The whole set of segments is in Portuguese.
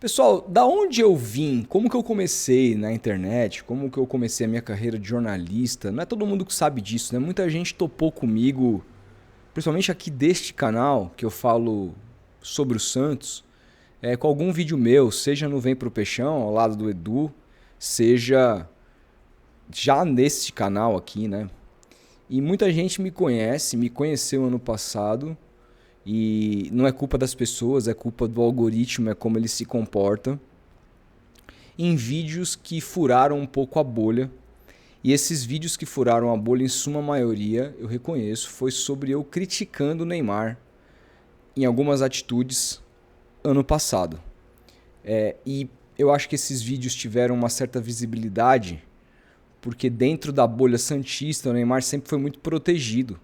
Pessoal, da onde eu vim? Como que eu comecei na internet? Como que eu comecei a minha carreira de jornalista? Não é todo mundo que sabe disso, né? Muita gente topou comigo, principalmente aqui deste canal, que eu falo sobre o Santos, com algum vídeo meu, seja no Vem Pro Peixão, ao lado do Edu, seja já neste canal aqui, né? E muita gente me conhece, me conheceu ano passado, e não é culpa das pessoas, é culpa do algoritmo, é como ele se comporta, em vídeos que furaram um pouco a bolha. E esses vídeos que furaram a bolha, em suma maioria, eu reconheço, foi sobre eu criticando o Neymar em algumas atitudes ano passado. E eu acho que esses vídeos tiveram uma certa visibilidade, porque dentro da bolha santista, o Neymar sempre foi muito protegido.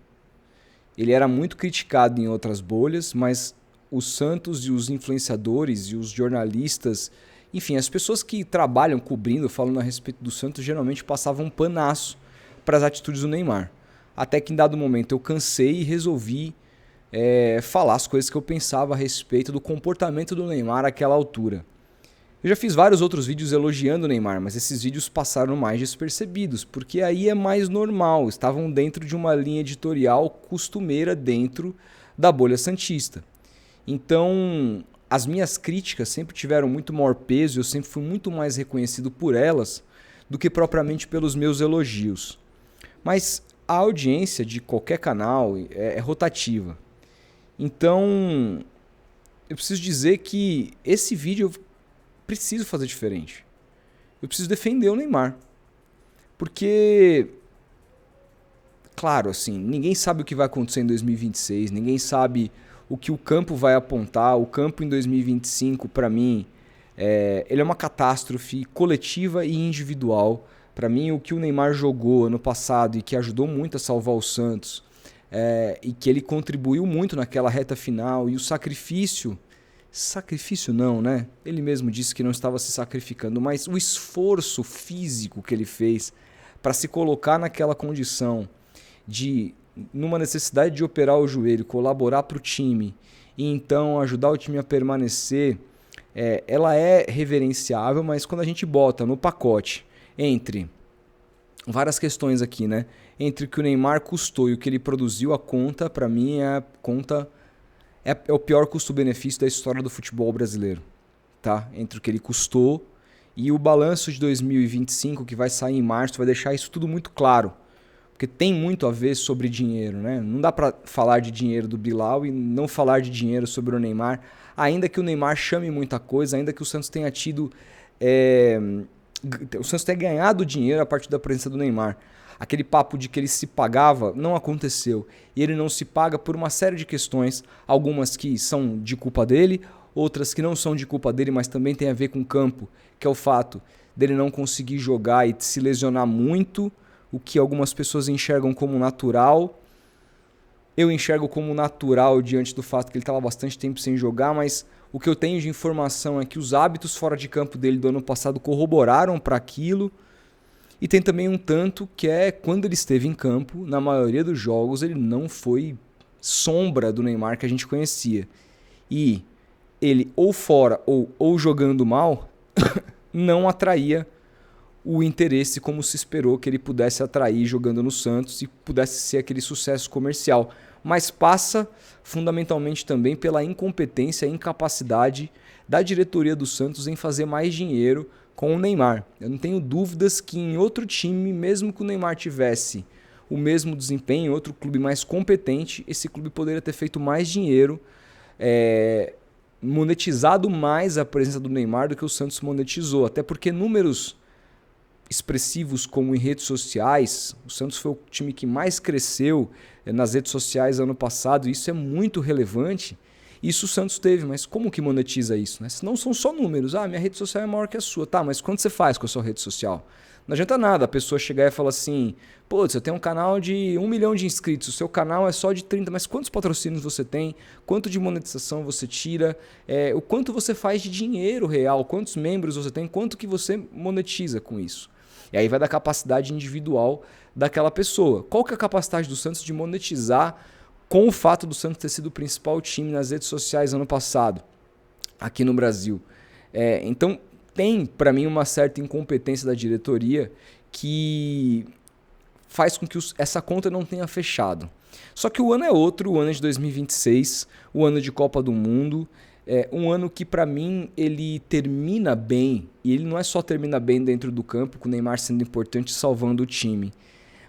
Ele era muito criticado em outras bolhas, mas o Santos e os influenciadores e os jornalistas, enfim, as pessoas que trabalham cobrindo, falando a respeito do Santos, geralmente passavam um panaço para as atitudes do Neymar. Até que em dado momento eu cansei e resolvi falar as coisas que eu pensava a respeito do comportamento do Neymar àquela altura. Eu já fiz vários outros vídeos elogiando o Neymar, mas esses vídeos passaram mais despercebidos, porque aí é mais normal, estavam dentro de uma linha editorial costumeira dentro da bolha santista. Então, as minhas críticas sempre tiveram muito maior peso, eu sempre fui muito mais reconhecido por elas do que propriamente pelos meus elogios. Mas a audiência de qualquer canal é rotativa. Então, eu preciso dizer que esse vídeo preciso fazer diferente. Eu preciso defender o Neymar. Porque, claro, assim, ninguém sabe o que vai acontecer em 2026, ninguém sabe o que o campo vai apontar. O campo em 2025, para mim, ele é uma catástrofe coletiva e individual. Para mim, o que o Neymar jogou ano passado e que ajudou muito a salvar o Santos, e que ele contribuiu muito naquela reta final, e o sacrifício não, né? Ele mesmo disse que não estava se sacrificando, mas o esforço físico que ele fez para se colocar naquela condição de, numa necessidade de operar o joelho, colaborar para o time e então ajudar o time a permanecer, ela é reverenciável, mas quando a gente bota no pacote entre várias questões aqui, né? Entre o que o Neymar custou e o que ele produziu, a conta, para mim, é o pior custo-benefício da história do futebol brasileiro, tá? Entre o que ele custou e o balanço de 2025, que vai sair em março, vai deixar isso tudo muito claro. Porque tem muito a ver sobre dinheiro, né? Não dá para falar de dinheiro do Bilal e não falar de dinheiro sobre o Neymar, ainda que o Neymar chame muita coisa, ainda que o Santos tenha tido... o Santos tenha ganhado dinheiro a partir da presença do Neymar. Aquele papo de que ele se pagava não aconteceu. E ele não se paga por uma série de questões, algumas que são de culpa dele, outras que não são de culpa dele, mas também tem a ver com o campo, que é o fato dele não conseguir jogar e se lesionar muito, o que algumas pessoas enxergam como natural. Eu enxergo como natural diante do fato que ele estava bastante tempo sem jogar, mas o que eu tenho de informação é que os hábitos fora de campo dele do ano passado corroboraram para aquilo. E tem também um tanto que quando ele esteve em campo, na maioria dos jogos, ele não foi sombra do Neymar que a gente conhecia. E ele, ou fora ou jogando mal, não atraía o interesse como se esperou que ele pudesse atrair jogando no Santos e pudesse ser aquele sucesso comercial. Mas passa fundamentalmente também pela incompetência e incapacidade da diretoria do Santos em fazer mais dinheiro com o Neymar. Eu não tenho dúvidas que em outro time, mesmo que o Neymar tivesse o mesmo desempenho, em outro clube mais competente, esse clube poderia ter feito mais dinheiro, monetizado mais a presença do Neymar do que o Santos monetizou. Até porque números expressivos como em redes sociais, o Santos foi o time que mais cresceu nas redes sociais ano passado, e isso é muito relevante. Isso o Santos teve, mas como que monetiza isso? Né? Não são só números. Minha rede social é maior que a sua. Tá, mas quanto você faz com a sua rede social? Não adianta nada a pessoa chegar e falar assim, putz, eu tenho um canal de 1 milhão de inscritos, o seu canal é só de 30, mas quantos patrocínios você tem? Quanto de monetização você tira? O quanto você faz de dinheiro real? Quantos membros você tem? Quanto que você monetiza com isso? E aí vai da capacidade individual daquela pessoa. Qual que é a capacidade do Santos de monetizar com o fato do Santos ter sido o principal time nas redes sociais ano passado, aqui no Brasil? Então tem para mim uma certa incompetência da diretoria que faz com que essa conta não tenha fechado. Só que o ano é outro, o ano é de 2026, o ano de Copa do Mundo, um ano que para mim ele termina bem, e ele não é só termina bem dentro do campo, com o Neymar sendo importante e salvando o time,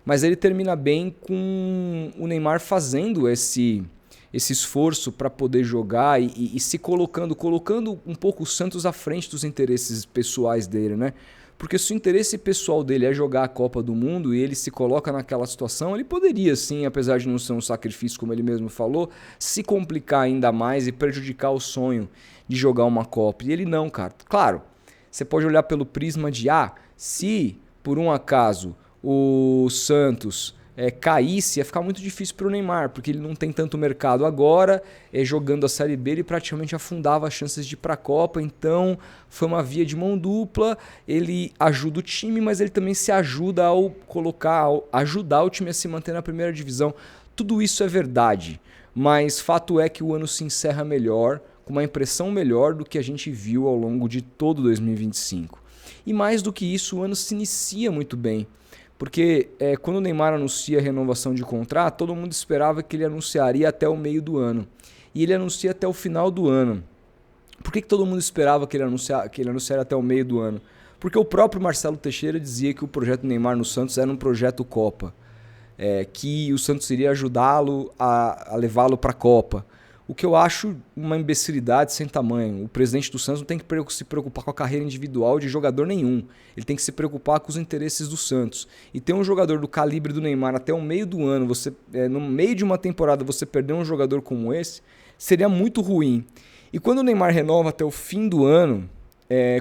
mas ele termina bem com o Neymar fazendo esse esforço para poder jogar e se colocando um pouco o Santos à frente dos interesses pessoais dele, né? Porque se o interesse pessoal dele é jogar a Copa do Mundo e ele se coloca naquela situação, ele poderia sim, apesar de não ser um sacrifício, como ele mesmo falou, se complicar ainda mais e prejudicar o sonho de jogar uma Copa. E ele não, cara. Claro, você pode olhar pelo prisma de, se por um acaso o Santos caísse, ia ficar muito difícil para o Neymar, porque ele não tem tanto mercado agora, jogando a Série B ele praticamente afundava as chances de ir para a Copa, então foi uma via de mão dupla, ele ajuda o time, mas ele também se ajuda ao ajudar o time a se manter na primeira divisão. Tudo isso é verdade, mas fato é que o ano se encerra melhor, com uma impressão melhor do que a gente viu ao longo de todo 2025. E mais do que isso, o ano se inicia muito bem. Porque quando o Neymar anuncia a renovação de contrato, todo mundo esperava que ele anunciaria até o meio do ano. E ele anuncia até o final do ano. Por que todo mundo esperava que ele anunciaria até o meio do ano? Porque o próprio Marcelo Teixeira dizia que o projeto Neymar no Santos era um projeto Copa. Que o Santos iria ajudá-lo a levá-lo para a Copa. O que eu acho uma imbecilidade sem tamanho. O presidente do Santos não tem que se preocupar com a carreira individual de jogador nenhum. Ele tem que se preocupar com os interesses do Santos. E ter um jogador do calibre do Neymar até o meio do ano, no meio de uma temporada, você perder um jogador como esse, seria muito ruim. E quando o Neymar renova até o fim do ano,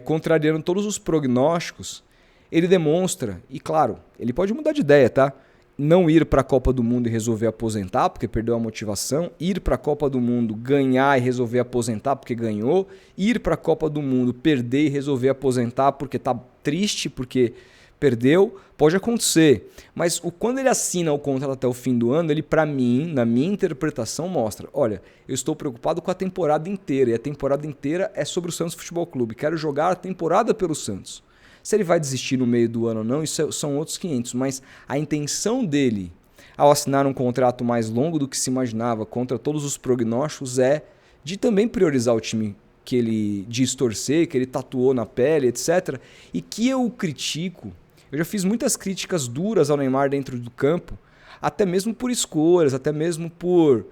contrariando todos os prognósticos, ele demonstra, e claro, ele pode mudar de ideia, tá? Não ir para a Copa do Mundo e resolver aposentar, porque perdeu a motivação. Ir para a Copa do Mundo, ganhar e resolver aposentar, porque ganhou. Ir para a Copa do Mundo, perder e resolver aposentar, porque tá triste, porque perdeu. Pode acontecer. Mas quando ele assina o contrato até o fim do ano, ele, para mim, na minha interpretação, mostra: olha, eu estou preocupado com a temporada inteira. E a temporada inteira é sobre o Santos Futebol Clube. Quero jogar a temporada pelo Santos. Se ele vai desistir no meio do ano ou não, isso são outros 500. Mas a intenção dele, ao assinar um contrato mais longo do que se imaginava, contra todos os prognósticos, é de também priorizar o time que ele diz torcer, que ele tatuou na pele, etc. E que eu critico. Eu já fiz muitas críticas duras ao Neymar dentro do campo, até mesmo por escolhas, até mesmo por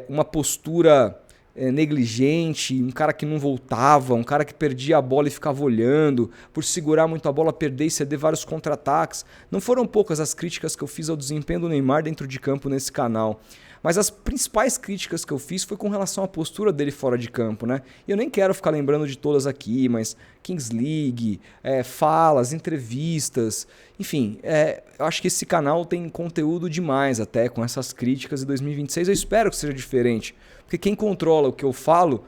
uma postura negligente, um cara que não voltava, um cara que perdia a bola e ficava olhando, por segurar muito a bola, perder e ceder vários contra-ataques. Não foram poucas as críticas que eu fiz ao desempenho do Neymar dentro de campo nesse canal. Mas as principais críticas que eu fiz foi com relação à postura dele fora de campo, né? E eu nem quero ficar lembrando de todas aqui, mas Kings League, falas, entrevistas, enfim, eu acho que esse canal tem conteúdo demais até com essas críticas, e 2026 eu espero que seja diferente. Porque quem controla o que eu falo,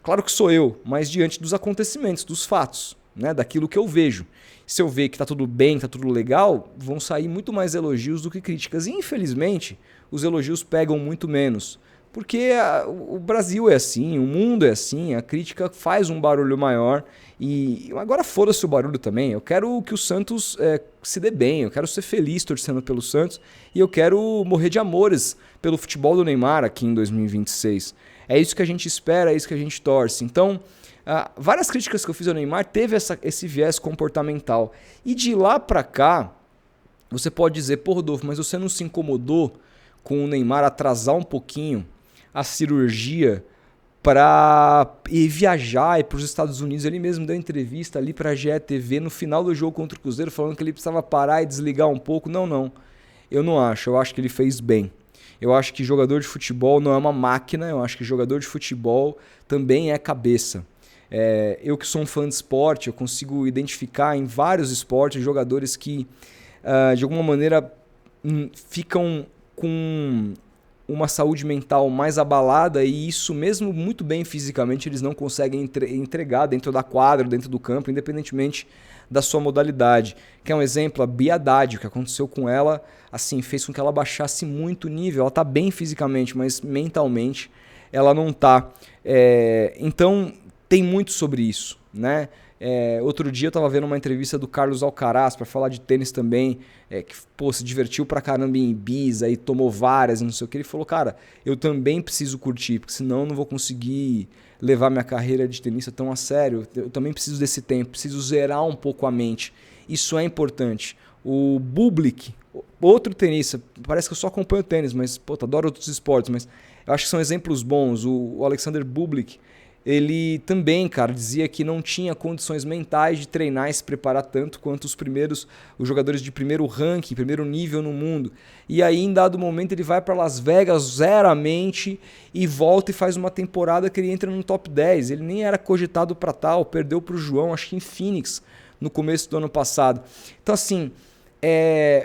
claro que sou eu, mas diante dos acontecimentos, dos fatos, né? Daquilo que eu vejo. Se eu ver que tá tudo bem, tá tudo legal, vão sair muito mais elogios do que críticas. E infelizmente, os elogios pegam muito menos. Porque o Brasil é assim, o mundo é assim, a crítica faz um barulho maior. E agora foda-se o barulho também. Eu quero que o Santos se dê bem, eu quero ser feliz torcendo pelo Santos. E eu quero morrer de amores pelo futebol do Neymar aqui em 2026. É isso que a gente espera, é isso que a gente torce. Então, várias críticas que eu fiz ao Neymar teve esse viés comportamental. E de lá pra cá, você pode dizer: pô, Rodolfo, mas você não se incomodou com o Neymar atrasar um pouquinho a cirurgia para ir viajar para os Estados Unidos? Ele mesmo deu entrevista ali para a GE no final do jogo contra o Cruzeiro, falando que ele precisava parar e desligar um pouco. Não. Eu não acho. Eu acho que ele fez bem. Eu acho que jogador de futebol não é uma máquina. Eu acho que jogador de futebol também é cabeça. Eu que sou um fã de esporte, eu consigo identificar em vários esportes jogadores que, de alguma maneira, ficam com uma saúde mental mais abalada, e isso mesmo muito bem fisicamente eles não conseguem entregar dentro da quadra, dentro do campo, independentemente da sua modalidade. Que é um exemplo, a Bia Haddad, o que aconteceu com ela, assim, fez com que ela baixasse muito o nível. Ela está bem fisicamente, mas mentalmente ela não está. Então tem muito sobre isso, né? Outro dia eu tava vendo uma entrevista do Carlos Alcaraz para falar de tênis também, que se divertiu pra caramba em Ibiza e tomou várias e não sei o que. Ele falou, cara, eu também preciso curtir, porque senão eu não vou conseguir levar minha carreira de tenista tão a sério. Eu também preciso desse tempo, preciso zerar um pouco a mente. Isso é importante. O Bublik, outro tenista, parece que eu só acompanho tênis, mas adoro outros esportes, mas eu acho que são exemplos bons. O Alexander Bublik, ele também, cara, dizia que não tinha condições mentais de treinar e se preparar tanto quanto os jogadores de primeiro ranking, primeiro nível no mundo. E aí, em dado momento, ele vai para Las Vegas, zera a mente e volta e faz uma temporada que ele entra no top 10. Ele nem era cogitado para tal, perdeu para o João, acho que em Phoenix, no começo do ano passado. Então, assim,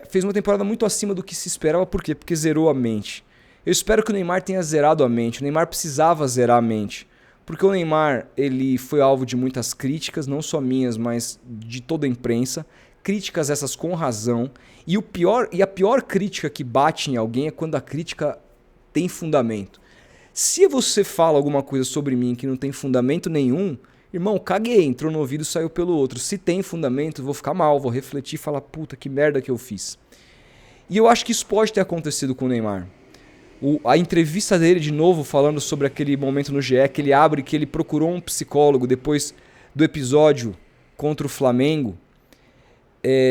fez uma temporada muito acima do que se esperava. Por quê? Porque zerou a mente. Eu espero que o Neymar tenha zerado a mente. O Neymar precisava zerar a mente. Porque o Neymar, ele foi alvo de muitas críticas, não só minhas, mas de toda a imprensa. Críticas essas com razão. E a pior crítica que bate em alguém é quando a crítica tem fundamento. Se você fala alguma coisa sobre mim que não tem fundamento nenhum, irmão, caguei, entrou no ouvido e saiu pelo outro. Se tem fundamento, vou ficar mal, vou refletir e falar, puta, que merda que eu fiz. E eu acho que isso pode ter acontecido com o Neymar. A entrevista dele, de novo, falando sobre aquele momento no GE, que ele abre, que ele procurou um psicólogo depois do episódio contra o Flamengo,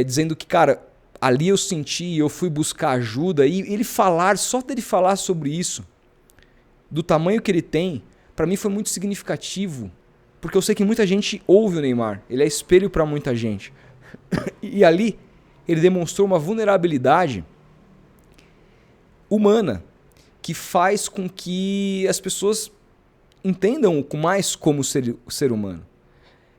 dizendo que, cara, ali eu senti, eu fui buscar ajuda, e ele falar, só dele falar sobre isso, do tamanho que ele tem, pra mim foi muito significativo, porque eu sei que muita gente ouve o Neymar, ele é espelho pra muita gente. E ali, ele demonstrou uma vulnerabilidade humana, que faz com que as pessoas entendam mais como ser humano.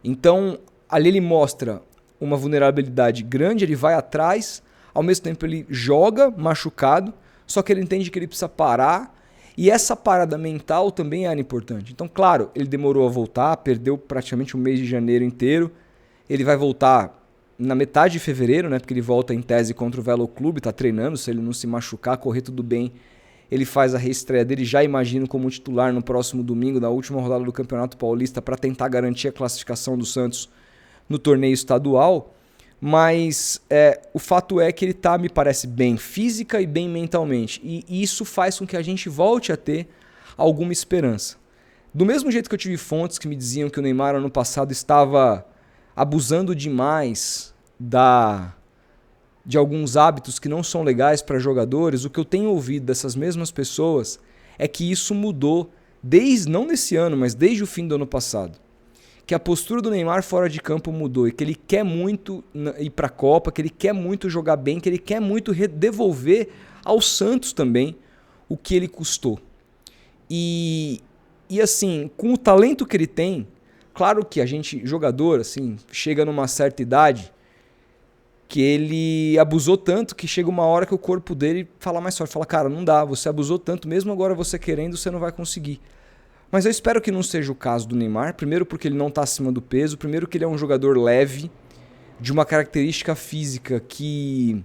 Então, ali ele mostra uma vulnerabilidade grande, ele vai atrás, ao mesmo tempo ele joga machucado, só que ele entende que ele precisa parar, e essa parada mental também era importante. Então, claro, ele demorou a voltar, perdeu praticamente o mês de janeiro inteiro, ele vai voltar na metade de fevereiro, né, porque ele volta em tese contra o Velo Clube, está treinando, se ele não se machucar, correr tudo bem, ele faz a reestreia dele, já imagino como titular no próximo domingo, na última rodada do Campeonato Paulista, para tentar garantir a classificação do Santos no torneio estadual. Mas o fato é que ele está, me parece, bem física e bem mentalmente. E isso faz com que a gente volte a ter alguma esperança. Do mesmo jeito que eu tive fontes que me diziam que o Neymar ano passado estava abusando demais de alguns hábitos que não são legais para jogadores, o que eu tenho ouvido dessas mesmas pessoas é que isso mudou, não nesse ano, mas desde o fim do ano passado. Que a postura do Neymar fora de campo mudou e que ele quer muito ir para a Copa, que ele quer muito jogar bem, que ele quer muito devolver ao Santos também o que ele custou. E assim, com o talento que ele tem, claro que a gente, jogador, assim, chega numa certa idade que ele abusou tanto que chega uma hora que o corpo dele fala mais forte. Fala, cara, não dá, você abusou tanto, mesmo agora você querendo, você não vai conseguir. Mas eu espero que não seja o caso do Neymar. Primeiro porque ele não está acima do peso. Primeiro que ele é um jogador leve, de uma característica física que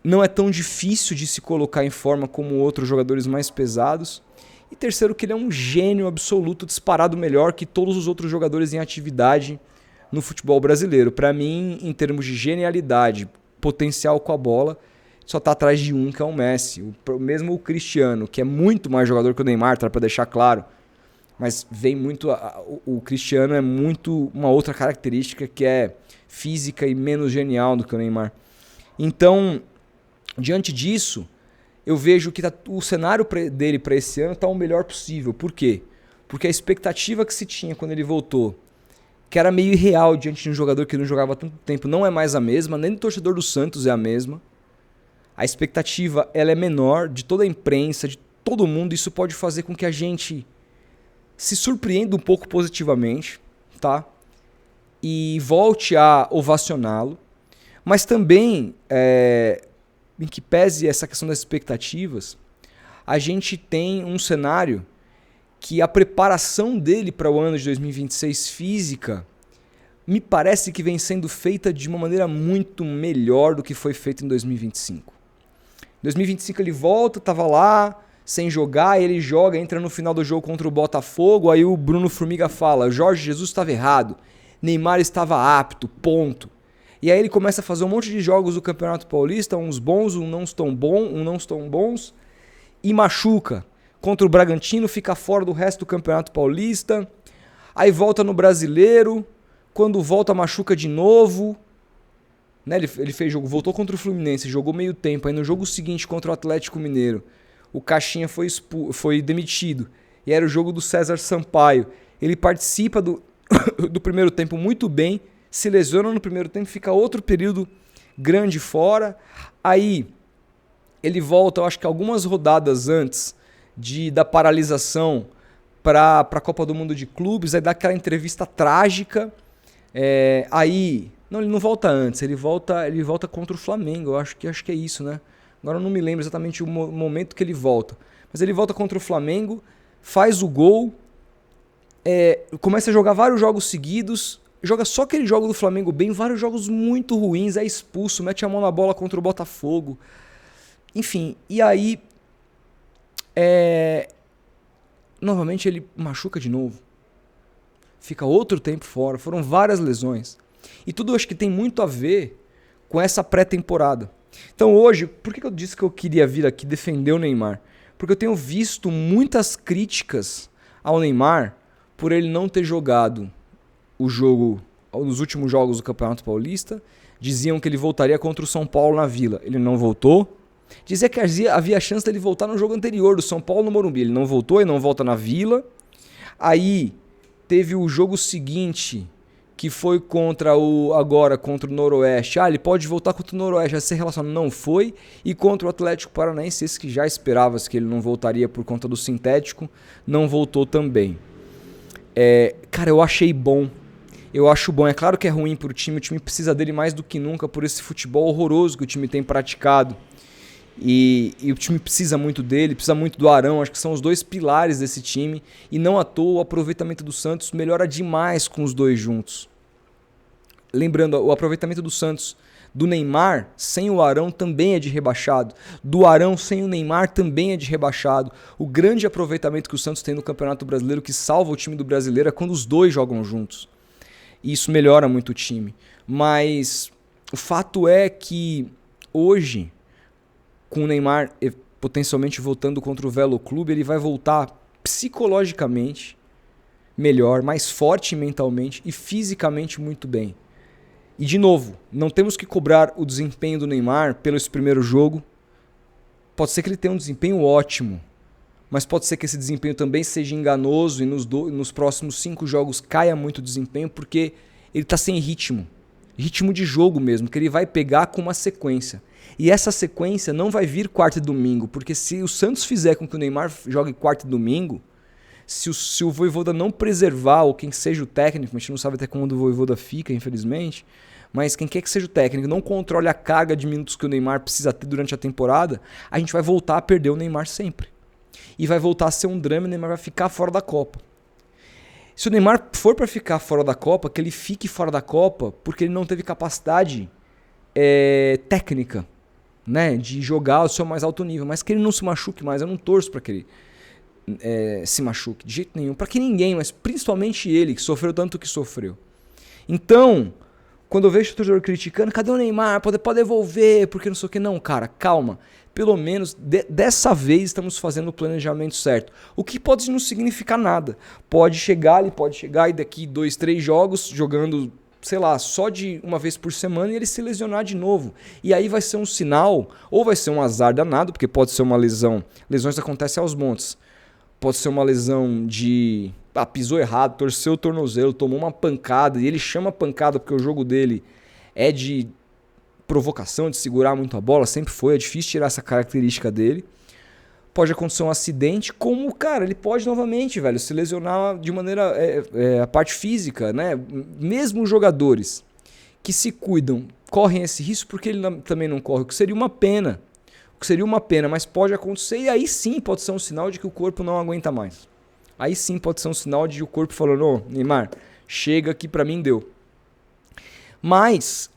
não é tão difícil de se colocar em forma como outros jogadores mais pesados. E terceiro que ele é um gênio absoluto, disparado melhor que todos os outros jogadores em atividade no futebol brasileiro. Para mim, em termos de genialidade, potencial com a bola, só está atrás de um, que é o Messi. Mesmo o Cristiano, que é muito mais jogador que o Neymar, tá, para deixar claro. Mas vem muito. O Cristiano é muito uma outra característica que é física e menos genial do que o Neymar. Então, diante disso, eu vejo que o cenário dele para esse ano está o melhor possível. Por quê? Porque a expectativa que se tinha quando ele voltou, que era meio irreal diante de um jogador que não jogava há tanto tempo, não é mais a mesma, nem do torcedor do Santos é a mesma. A expectativa ela é menor de toda a imprensa, de todo mundo. Isso pode fazer com que a gente se surpreenda um pouco positivamente, tá? E volte a ovacioná-lo. Mas também, em que pese essa questão das expectativas, a gente tem um cenário que a preparação dele para o ano de 2026 física me parece que vem sendo feita de uma maneira muito melhor do que foi feita em 2025. Em 2025 ele volta, estava lá, sem jogar, ele joga, entra no final do jogo contra o Botafogo, aí o Bruno Formiga fala, Jorge Jesus estava errado, Neymar estava apto, ponto. E aí ele começa a fazer um monte de jogos do Campeonato Paulista, uns bons, uns não tão bons, e machuca. Contra o Bragantino, fica fora do resto do Campeonato Paulista, aí volta no Brasileiro, quando volta machuca de novo, né? Ele fez jogo, voltou contra o Fluminense, jogou meio tempo, aí no jogo seguinte contra o Atlético Mineiro, o Caixinha foi demitido, e era o jogo do César Sampaio. Ele participa do primeiro tempo muito bem, se lesiona no primeiro tempo, fica outro período grande fora, aí ele volta, eu acho que algumas rodadas antes da paralisação para a Copa do Mundo de Clubes, aí dá aquela entrevista trágica, aí... Não, ele não volta antes, ele volta contra o Flamengo, eu acho que é isso, né? Agora eu não me lembro exatamente o momento que ele volta, mas ele volta contra o Flamengo, faz o gol, começa a jogar vários jogos seguidos, joga só aquele jogo do Flamengo bem, vários jogos muito ruins, é expulso, mete a mão na bola contra o Botafogo. Enfim, e aí novamente ele machuca de novo. Fica outro tempo fora, foram várias lesões. E tudo acho que tem muito a ver com essa pré-temporada. Então hoje, por que eu disse que eu queria vir aqui defender o Neymar? Porque eu tenho visto muitas críticas ao Neymar por ele não ter jogado o jogo nos últimos jogos do Campeonato Paulista. Diziam que ele voltaria contra o São Paulo na Vila. Ele não voltou. Dizia que havia chance dele voltar no jogo anterior do São Paulo no Morumbi. Ele não voltou, ele não volta na Vila. Aí teve o jogo seguinte, que foi contra o Noroeste. Ele pode voltar contra o Noroeste, vai ser relacionado. Não foi. E contra o Atlético Paranaense, esse que já esperava-se que ele não voltaria por conta do sintético, não voltou também. Cara, eu achei bom. Eu acho bom. É claro que é ruim pro time, o time precisa dele mais do que nunca por esse futebol horroroso que o time tem praticado. E o time precisa muito dele, precisa muito do Arão, acho que são os dois pilares desse time. E não à toa o aproveitamento do Santos melhora demais com os dois juntos. Lembrando, o aproveitamento do Santos, do Neymar sem o Arão também é de rebaixado. Do Arão sem o Neymar também é de rebaixado. O grande aproveitamento que o Santos tem no Campeonato Brasileiro, que salva o time do Brasileiro, é quando os dois jogam juntos. E isso melhora muito o time. Mas o fato é que hoje, com o Neymar potencialmente voltando contra o Velo Clube, ele vai voltar psicologicamente melhor, mais forte mentalmente e fisicamente muito bem. E de novo, não temos que cobrar o desempenho do Neymar pelo esse primeiro jogo. Pode ser que ele tenha um desempenho ótimo, mas pode ser que esse desempenho também seja enganoso e nos próximos 5 jogos caia muito o desempenho porque ele está sem ritmo de jogo mesmo, que ele vai pegar com uma sequência. E essa sequência não vai vir quarta e domingo, porque se o Santos fizer com que o Neymar jogue quarta e domingo, se o Vojvoda não preservar, ou quem seja o técnico, a gente não sabe até quando o Vojvoda fica, infelizmente, mas quem quer que seja o técnico não controle a carga de minutos que o Neymar precisa ter durante a temporada, a gente vai voltar a perder o Neymar sempre. E vai voltar a ser um drama e o Neymar vai ficar fora da Copa. Se o Neymar for para ficar fora da Copa, que ele fique fora da Copa porque ele não teve capacidade técnica, né, de jogar ao seu mais alto nível, mas que ele não se machuque mais. Eu não torço para que ele se machuque de jeito nenhum, para que ninguém, mas principalmente ele, que sofreu tanto que sofreu. Então, quando eu vejo o torcedor criticando, cadê o Neymar? Pode devolver, porque não sei o que. Não, cara, calma. Pelo menos dessa vez estamos fazendo o planejamento certo. O que pode não significar nada. Ele pode chegar e daqui 2, 3 jogos jogando, sei lá, só de uma vez por semana e ele se lesionar de novo. E aí vai ser um sinal, ou vai ser um azar danado, porque pode ser uma lesão. Lesões acontecem aos montes. Pode ser uma lesão de... pisou errado, torceu o tornozelo, tomou uma pancada, e ele chama pancada porque o jogo dele é de provocação, de segurar muito a bola, sempre foi, é difícil tirar essa característica dele. Pode acontecer um acidente, como, cara, ele pode novamente, velho, se lesionar de maneira, a parte física, né? Mesmo os jogadores que se cuidam correm esse risco porque ele também não corre, o que seria uma pena. Mas pode acontecer e aí sim pode ser um sinal de que o corpo não aguenta mais. Aí sim pode ser um sinal de o corpo falando, ô, Neymar, chega aqui pra mim, deu. Mas,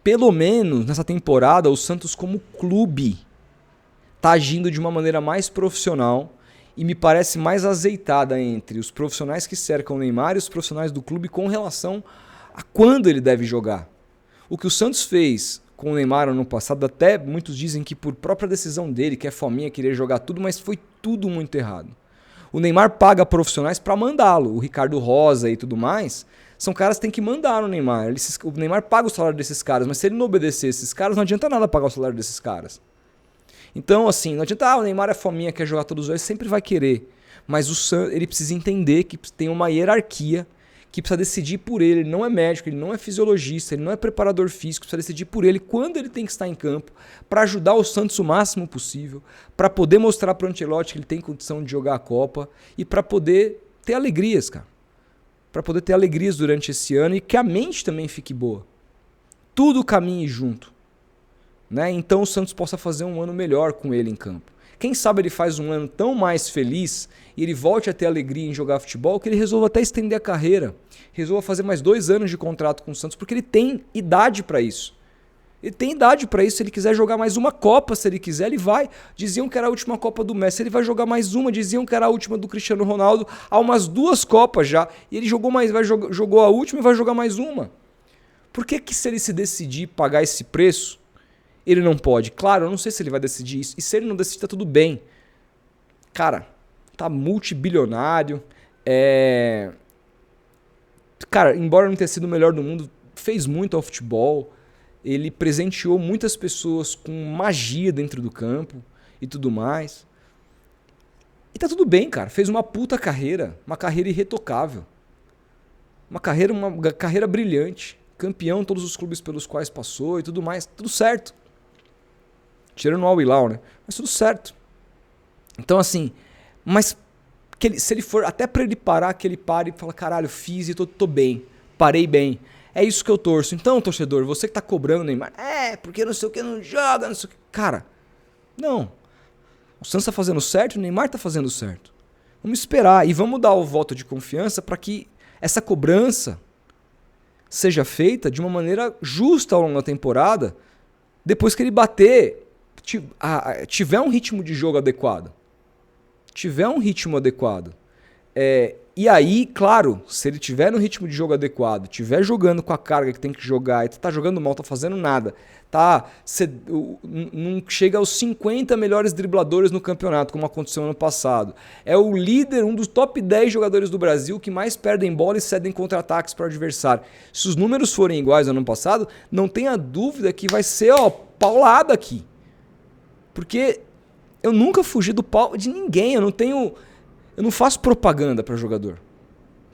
pelo menos nessa temporada, o Santos como clube tá agindo de uma maneira mais profissional e me parece mais azeitada entre os profissionais que cercam o Neymar e os profissionais do clube com relação a quando ele deve jogar. O que o Santos fez com o Neymar ano passado, até muitos dizem que por própria decisão dele, que é fominha, querer jogar tudo, mas foi tudo muito errado. O Neymar paga profissionais para mandá-lo. O Ricardo Rosa e tudo mais, são caras que tem que mandar no Neymar. O Neymar paga o salário desses caras, mas se ele não obedecer esses caras, não adianta nada pagar o salário desses caras. Então, assim, não adianta, o Neymar é fominha, quer jogar todos os dias, sempre vai querer. Mas ele precisa entender que tem uma hierarquia, que precisa decidir por ele. Ele não é médico, ele não é fisiologista, ele não é preparador físico, precisa decidir por ele quando ele tem que estar em campo, para ajudar o Santos o máximo possível, para poder mostrar para o Ancelotti que ele tem condição de jogar a Copa e para poder ter alegrias, cara. Para poder ter alegrias durante esse ano e que a mente também fique boa. Tudo caminhe junto. Né? Então o Santos possa fazer um ano melhor com ele em campo. Quem sabe ele faz um ano tão mais feliz e ele volte a ter alegria em jogar futebol que ele resolva até estender a carreira, resolva fazer mais 2 anos de contrato com o Santos, porque ele tem idade para isso. Ele tem idade para isso, se ele quiser jogar mais uma Copa, se ele quiser, ele vai. Diziam que era a última Copa do Messi, ele vai jogar mais uma. Diziam que era a última do Cristiano Ronaldo, há umas 2 Copas já, e ele jogou a última e vai jogar mais uma. Por que se ele se decidir pagar esse preço, ele não pode? Claro, eu não sei se ele vai decidir isso. E se ele não decidir, tá tudo bem. Cara, tá multibilionário. Cara, embora não tenha sido o melhor do mundo, fez muito ao futebol. Ele presenteou muitas pessoas com magia dentro do campo e tudo mais. E tá tudo bem, cara. Fez uma puta carreira. Uma carreira irretocável. Uma carreira brilhante. Campeão em todos os clubes pelos quais passou e tudo mais. Tudo certo. Tirando o Al-Hilal, né? Mas tudo certo. Então, assim, mas se ele for, até pra ele parar, que ele pare e fala, caralho, fiz e tô bem, parei bem. É isso que eu torço. Então, torcedor, você que tá cobrando Neymar, porque não sei o que, não joga, não sei o que. Cara, não. O Santos tá fazendo certo, o Neymar tá fazendo certo. Vamos esperar e vamos dar o voto de confiança para que essa cobrança seja feita de uma maneira justa ao longo da temporada, depois que ele bater, tiver um ritmo de jogo adequado. Tiver um ritmo adequado. E aí, claro, se ele tiver no ritmo de jogo adequado, tiver jogando com a carga que tem que jogar, e tá jogando mal, tá fazendo nada, não chega aos 50 melhores dribladores no campeonato, como aconteceu ano passado. É o líder, um dos top 10 jogadores do Brasil que mais perdem bola e cedem contra-ataques para o adversário. Se os números forem iguais ao ano passado, não tenha dúvida que vai ser paulada aqui. Porque eu nunca fugi do pau de ninguém, eu não faço propaganda para jogador,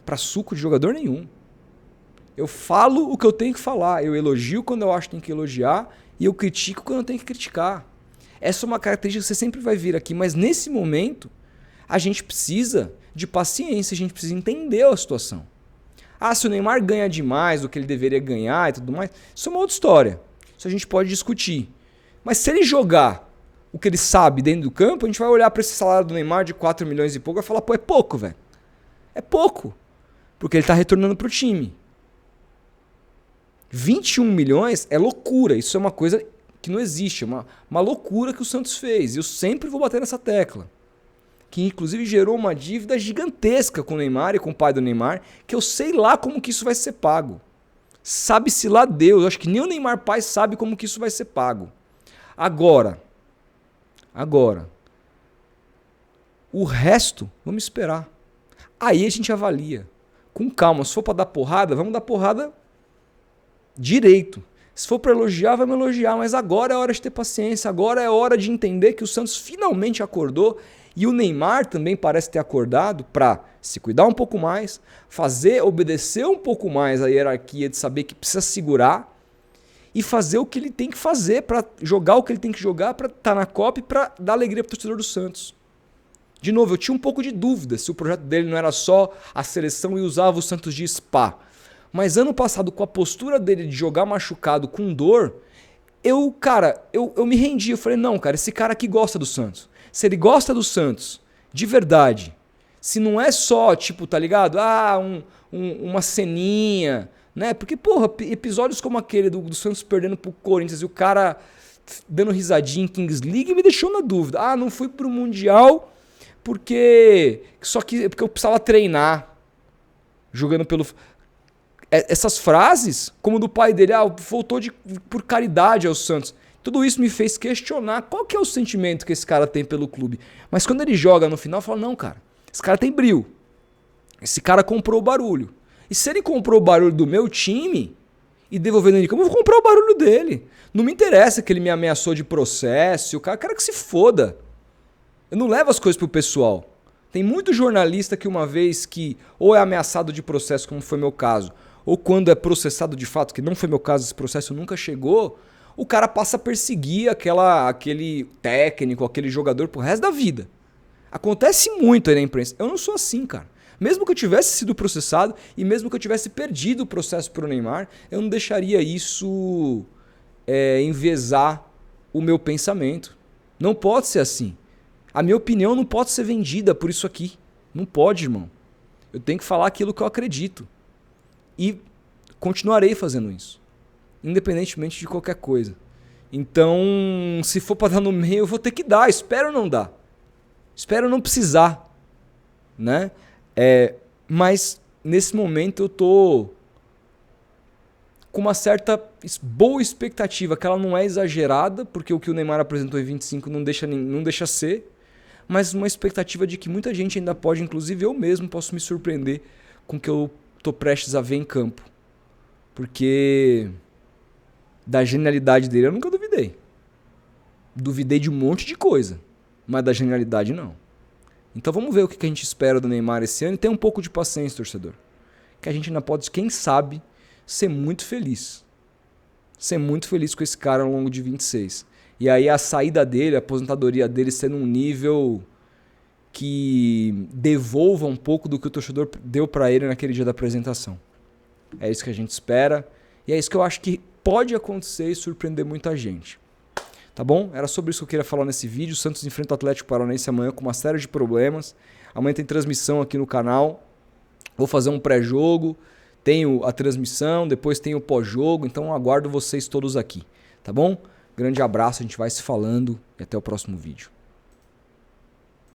para suco de jogador nenhum. Eu falo o que eu tenho que falar, eu elogio quando eu acho que tem que elogiar e eu critico quando eu tenho que criticar. Essa é uma característica que você sempre vai vir aqui, mas nesse momento a gente precisa de paciência, a gente precisa entender a situação. Se o Neymar ganha demais do que ele deveria ganhar e tudo mais, isso é uma outra história. Isso a gente pode discutir. Mas se ele jogar o que ele sabe dentro do campo, a gente vai olhar para esse salário do Neymar de 4 milhões e pouco e vai falar, é pouco, velho. É pouco. Porque ele tá retornando pro time. 21 milhões é loucura. Isso é uma coisa que não existe. É uma loucura que o Santos fez. E eu sempre vou bater nessa tecla. Que inclusive gerou uma dívida gigantesca com o Neymar e com o pai do Neymar, que eu sei lá como que isso vai ser pago. Sabe-se lá Deus. Eu acho que nem o Neymar pai sabe como que isso vai ser pago. Agora, o resto, vamos esperar. Aí a gente avalia. Com calma. Se for para dar porrada, vamos dar porrada direito. Se for para elogiar, vamos elogiar. Mas agora é hora de ter paciência. Agora é hora de entender que o Santos finalmente acordou. E o Neymar também parece ter acordado para se cuidar um pouco mais, obedecer um pouco mais a hierarquia de saber que precisa segurar e fazer o que ele tem que fazer para jogar o que ele tem que jogar para estar na Copa e para dar alegria para o torcedor do Santos. De novo, eu tinha um pouco de dúvida se o projeto dele não era só a seleção e usava o Santos de spa. Mas ano passado, com a postura dele de jogar machucado com dor, eu me rendi. Eu falei, não, cara, esse cara aqui gosta do Santos. Se ele gosta do Santos, de verdade, se não é só, tipo, tá ligado? Uma ceninha, né? Porque, porra, episódios como aquele do Santos perdendo pro Corinthians e o cara dando risadinha em Kings League me deixou na dúvida. Ah, não fui pro Mundial porque eu precisava treinar jogando pelo... Essas frases, como do pai dele, voltou por caridade ao Santos. Tudo isso me fez questionar qual que é o sentimento que esse cara tem pelo clube. Mas quando ele joga no final, eu falo, não, cara, esse cara tem brilho. Esse cara comprou o barulho. E se ele comprou o barulho do meu time e devolvendo ele, como eu vou comprar o barulho dele? Não me interessa que ele me ameaçou de processo, o cara que se foda. Eu não levo as coisas pro pessoal. Tem muito jornalista que uma vez que ou é ameaçado de processo, como foi meu caso, ou quando é processado de fato, que não foi meu caso, esse processo nunca chegou, o cara passa a perseguir aquele técnico, aquele jogador pro resto da vida. Acontece muito aí na imprensa. Eu não sou assim, cara. Mesmo que eu tivesse sido processado e mesmo que eu tivesse perdido o processo pro Neymar, eu não deixaria isso enviesar o meu pensamento. Não pode ser assim. A minha opinião não pode ser vendida por isso aqui. Não pode, irmão. Eu tenho que falar aquilo que eu acredito. E continuarei fazendo isso. Independentemente de qualquer coisa. Então, se for para dar no meio, eu vou ter que dar. Espero não dar. Espero não precisar. Né? Mas, nesse momento, eu tô com uma certa boa expectativa, que ela não é exagerada, porque o que o Neymar apresentou em 25 não deixa ser, mas uma expectativa de que muita gente ainda pode, inclusive eu mesmo, posso me surpreender com o que eu tô prestes a ver em campo. Porque da genialidade dele eu nunca duvidei. Duvidei de um monte de coisa, mas da genialidade não. Então vamos ver o que a gente espera do Neymar esse ano e ter um pouco de paciência, torcedor. Que a gente ainda pode, quem sabe, ser muito feliz. Ser muito feliz com esse cara ao longo de 26. E aí a saída dele, a aposentadoria dele ser num nível que devolva um pouco do que o torcedor deu pra ele naquele dia da apresentação. É isso que a gente espera. E é isso que eu acho que pode acontecer e surpreender muita gente. Tá bom? Era sobre isso que eu queria falar nesse vídeo. O Santos enfrenta o Atlético Paranaense amanhã com uma série de problemas. Amanhã tem transmissão aqui no canal. Vou fazer um pré-jogo. Tenho a transmissão, depois tenho o pós-jogo. Então aguardo vocês todos aqui. Tá bom? Grande abraço, a gente vai se falando e até o próximo vídeo.